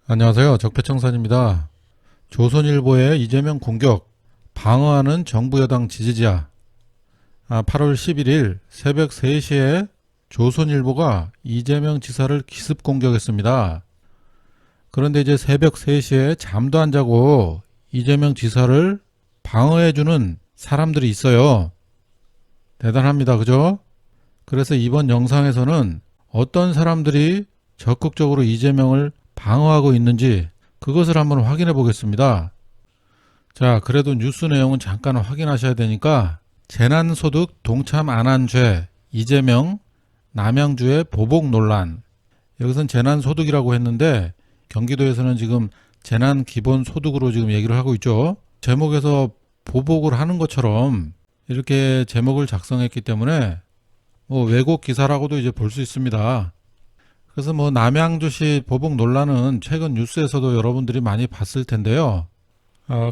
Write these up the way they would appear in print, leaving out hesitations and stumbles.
안녕하세요. 적폐청산입니다. 조선일보의 이재명 공격, 방어하는 정부 여당 지지자. 8월 11일 새벽 3시에 조선일보가 이재명 지사를 기습 공격했습니다. 그런데 이제 새벽 3시에 잠도 안 자고 이재명 지사를 방어해주는 사람들이 있어요. 대단합니다. 그죠? 그래서 이번 영상에서는 어떤 사람들이 적극적으로 이재명을 방어하고 있는지 그것을 한번 확인해 보겠습니다. 자, 그래도 뉴스 내용은 잠깐 확인하셔야 되니까 재난소득 동참 안 한 죄, 이재명, 남양주의 보복 논란. 여기서는 재난소득이라고 했는데 경기도에서는 지금 재난기본소득으로 지금 얘기를 하고 있죠. 제목에서 보복을 하는 것처럼 이렇게 제목을 작성했기 때문에 왜곡 기사라고도 이제 볼 수 있습니다. 그래서 남양주시 보복 논란은 최근 뉴스에서도 여러분들이 많이 봤을 텐데요.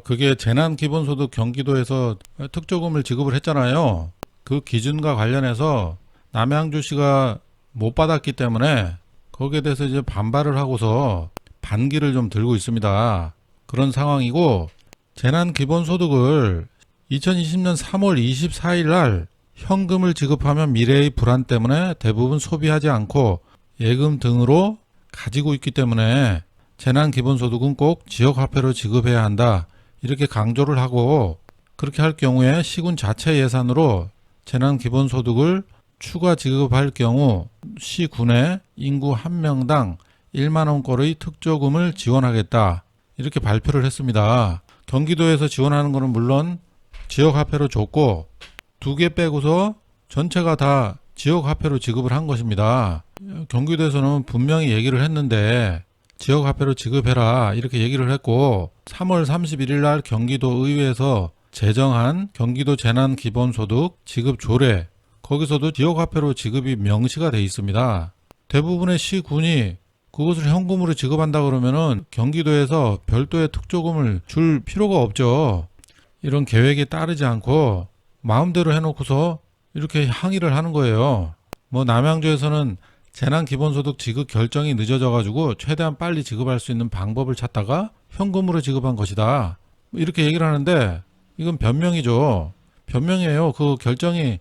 그게 재난기본소득 경기도에서 특조금을 지급을 했잖아요. 그 기준과 관련해서 남양주시가 못 받았기 때문에 거기에 대해서 이제 반발을 하고서 반기를 좀 들고 있습니다. 그런 상황이고, 재난기본소득을 2020년 3월 24일 날 현금을 지급하면 미래의 불안 때문에 대부분 소비하지 않고 예금 등으로 가지고 있기 때문에 재난기본소득은 꼭 지역화폐로 지급해야 한다, 이렇게 강조를 하고, 그렇게 할 경우에 시군 자체 예산으로 재난기본소득을 추가 지급할 경우 시군에 인구 1명당 1만원꼴의 특조금을 지원하겠다, 이렇게 발표를 했습니다. 경기도에서 지원하는 것은 물론 지역화폐로 줬고, 2개 빼고서 전체가 다 지역화폐로 지급을 한 것입니다. 경기도에서는 분명히 얘기를 했는데 지역화폐로 지급해라, 이렇게 얘기를 했고, 3월 31일 날 경기도 의회에서 제정한 경기도 재난기본소득 지급 조례, 거기서도 지역화폐로 지급이 명시가 돼 있습니다. 대부분의 시군이 그것을 현금으로 지급한다 그러면은 경기도에서 별도의 특조금을 줄 필요가 없죠. 이런 계획에 따르지 않고 마음대로 해놓고서 이렇게 항의를 하는 거예요. 남양주에서는 재난기본소득 지급 결정이 늦어져가지고 최대한 빨리 지급할 수 있는 방법을 찾다가 현금으로 지급한 것이다, 이렇게 얘기를 하는데 이건 변명이죠. 변명이에요. 그 결정이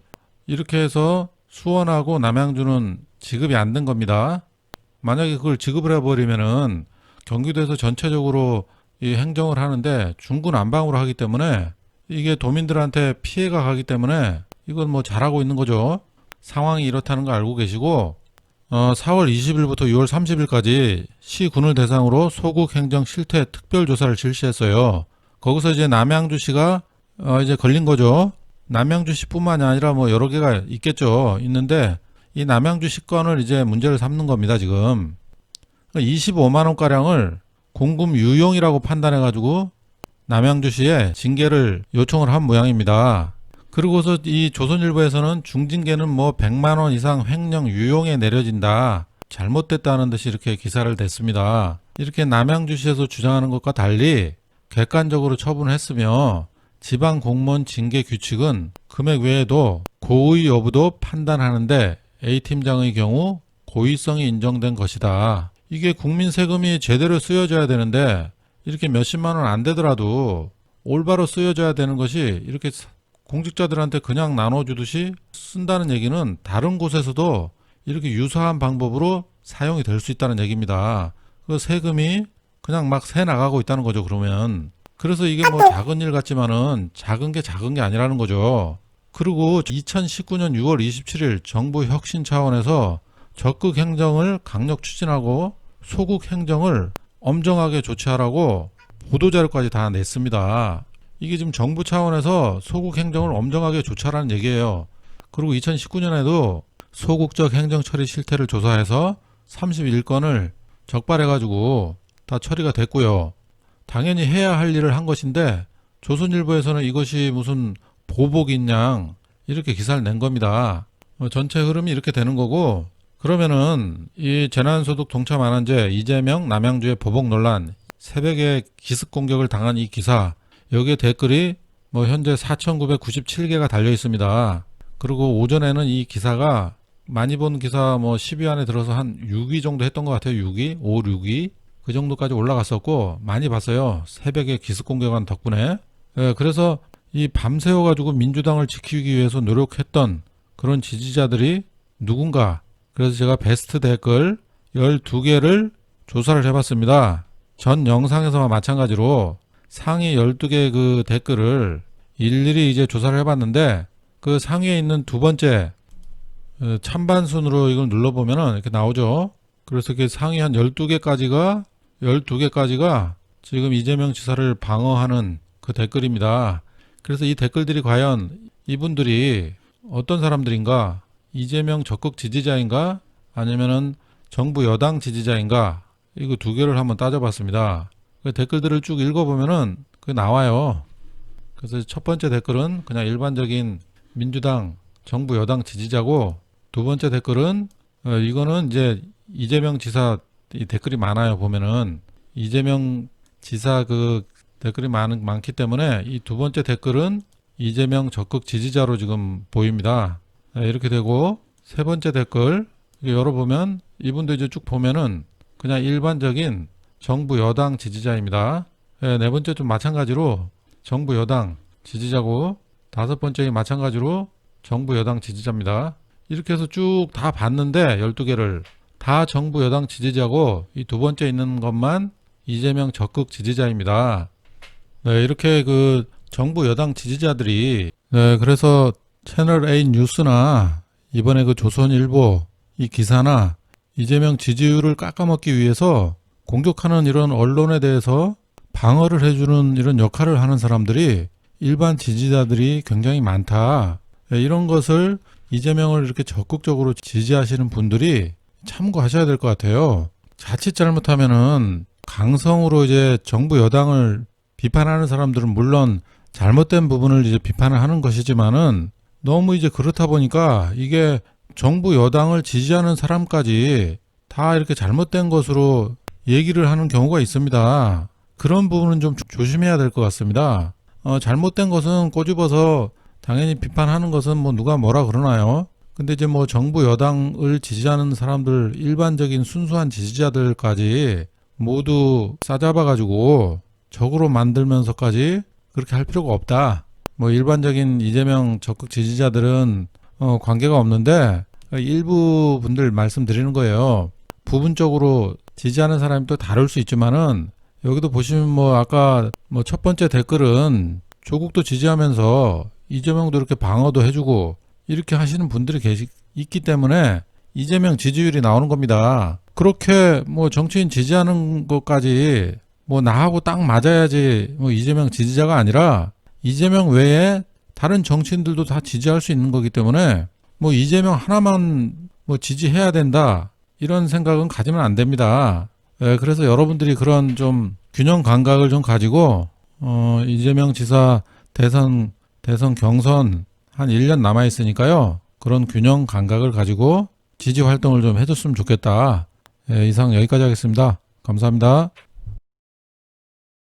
이렇게 해서 수원하고 남양주는 지급이 안 된 겁니다. 만약에 그걸 지급을 해버리면은 경기도에서 전체적으로 이 행정을 하는데 중구난방으로 하기 때문에 이게 도민들한테 피해가 가기 때문에 이건 잘하고 있는 거죠. 상황이 이렇다는 거 알고 계시고, 4월 20일부터 6월 30일까지 시군을 대상으로 소국 행정 실태 특별조사를 실시했어요. 거기서 이제 남양주시가 이제 걸린 거죠. 남양주시뿐만이 아니라 여러 개가 있겠죠. 있는데 이 남양주시 건을 이제 문제를 삼는 겁니다. 지금 25만 원가량을 공금 유용이라고 판단해가지고 남양주시에 징계를 요청을 한 모양입니다. 그리고서 이 조선일보에서는 중징계는 100만 원 이상 횡령 유용에 내려진다, 잘못됐다는 듯이 이렇게 기사를 냈습니다. 이렇게 남양주시에서 주장하는 것과 달리 객관적으로 처분했으며 지방 공무원 징계 규칙은 금액 외에도 고의 여부도 판단하는데 A팀장의 경우 고의성이 인정된 것이다. 이게 국민 세금이 제대로 쓰여져야 되는데 이렇게 몇십만 원 안 되더라도 올바로 쓰여져야 되는 것이 이렇게 공직자들한테 그냥 나눠주듯이 쓴다는 얘기는 다른 곳에서도 이렇게 유사한 방법으로 사용이 될 수 있다는 얘기입니다. 그 세금이 그냥 막 새 나가고 있다는 거죠. 그러면 그래서 이게 작은 일 같지만은 작은 게 아니라는 거죠. 그리고 2019년 6월 27일 정부 혁신 차원에서 적극 행정을 강력 추진하고 소국 행정을 엄정하게 조치하라고 보도자료까지 다 냈습니다. 이게 지금 정부 차원에서 소국 행정을 엄정하게 조치하라는 얘기예요. 그리고 2019년에도 소국적 행정 처리 실태를 조사해서 31건을 적발해가지고 다 처리가 됐고요. 당연히 해야 할 일을 한 것인데 조선일보에서는 이것이 무슨 보복인 양 이렇게 기사를 낸 겁니다. 전체 흐름이 이렇게 되는 거고, 그러면은 이 재난소득 동참 안 한 죄, 이재명 남양주의 보복 논란, 새벽에 기습 공격을 당한 이 기사, 여기에 댓글이 현재 4,997개가 달려 있습니다. 그리고 오전에는 이 기사가 많이 본 기사 10위 안에 들어서 한 6위 정도 했던 것 같아요. 6위, 5, 6위. 그 정도까지 올라갔었고 많이 봤어요. 새벽에 기습 공격한 덕분에. 그래서 이 밤새워가지고 민주당을 지키기 위해서 노력했던 그런 지지자들이 누군가. 그래서 제가 베스트 댓글 12개를 조사를 해봤습니다. 전 영상에서와 마찬가지로 상위 12개 그 댓글을 일일이 이제 조사를 해봤는데 그 상위에 있는 두 번째 찬반순으로 이걸 눌러보면은 이렇게 나오죠. 그래서 그 상위 한 12개까지가 지금 이재명 지사를 방어하는 그 댓글입니다. 그래서 이 댓글들이 과연 이분들이 어떤 사람들인가? 이재명 적극 지지자인가? 아니면은 정부 여당 지지자인가? 이거 두 개를 한번 따져봤습니다. 그 댓글들을 쭉 읽어보면은 그게 나와요. 그래서 첫 번째 댓글은 그냥 일반적인 민주당 정부 여당 지지자고, 두 번째 댓글은 이거는 이제 이재명 지사 이 댓글이 많아요. 보면은 이재명 지사 그 댓글이 많기 때문에 이 두 번째 댓글은 이재명 적극 지지자로 지금 보입니다. 이렇게 되고, 세 번째 댓글 열어보면 이분도 이제 쭉 보면은 그냥 일반적인 정부 여당 지지자입니다. 네 번째 좀 마찬가지로 정부 여당 지지자고, 다섯 번째가 마찬가지로 정부 여당 지지자입니다. 이렇게 해서 쭉 다 봤는데 12개를 다 정부 여당 지지자고, 이 두 번째 있는 것만 이재명 적극 지지자입니다. 네, 이렇게 그 정부 여당 지지자들이 그래서 채널 A 뉴스나 이번에 그 조선일보 이 기사나 이재명 지지율을 깎아먹기 위해서 공격하는 이런 언론에 대해서 방어를 해주는 이런 역할을 하는 사람들이 일반 지지자들이 굉장히 많다. 이런 것을 이재명을 이렇게 적극적으로 지지하시는 분들이 참고하셔야 될 것 같아요. 자칫 잘못하면은 강성으로 이제 정부 여당을 비판하는 사람들은 물론 잘못된 부분을 이제 비판을 하는 것이지만은 너무 이제 그렇다 보니까 이게 정부 여당을 지지하는 사람까지 다 이렇게 잘못된 것으로 얘기를 하는 경우가 있습니다. 그런 부분은 좀 조심해야 될 것 같습니다. 잘못된 것은 꼬집어서 당연히 비판하는 것은 뭐 누가 뭐라 그러나요? 근데 이제 뭐 정부 여당을 지지하는 사람들, 일반적인 순수한 지지자들까지 모두 싸잡아가지고 적으로 만들면서까지 그렇게 할 필요가 없다. 뭐 일반적인 이재명 적극 지지자들은 관계가 없는데 일부 분들 말씀드리는 거예요. 부분적으로 지지하는 사람이 또 다를 수 있지만은 여기도 보시면 뭐 아까 뭐 첫 번째 댓글은 조국도 지지하면서 이재명도 이렇게 방어도 해주고 이렇게 하시는 분들이 있기 때문에 이재명 지지율이 나오는 겁니다. 그렇게 뭐 정치인 지지하는 것까지 뭐 나하고 딱 맞아야지 뭐 이재명 지지자가 아니라 이재명 외에 다른 정치인들도 다 지지할 수 있는 거기 때문에 뭐 이재명 하나만 뭐 지지해야 된다 이런 생각은 가지면 안 됩니다. 그래서 여러분들이 그런 좀 균형 감각을 좀 가지고 이재명 지사 대선 경선 한 1년 남아 있으니까요. 그런 균형 감각을 가지고 지지 활동을 좀 해줬으면 좋겠다. 이상 여기까지 하겠습니다. 감사합니다.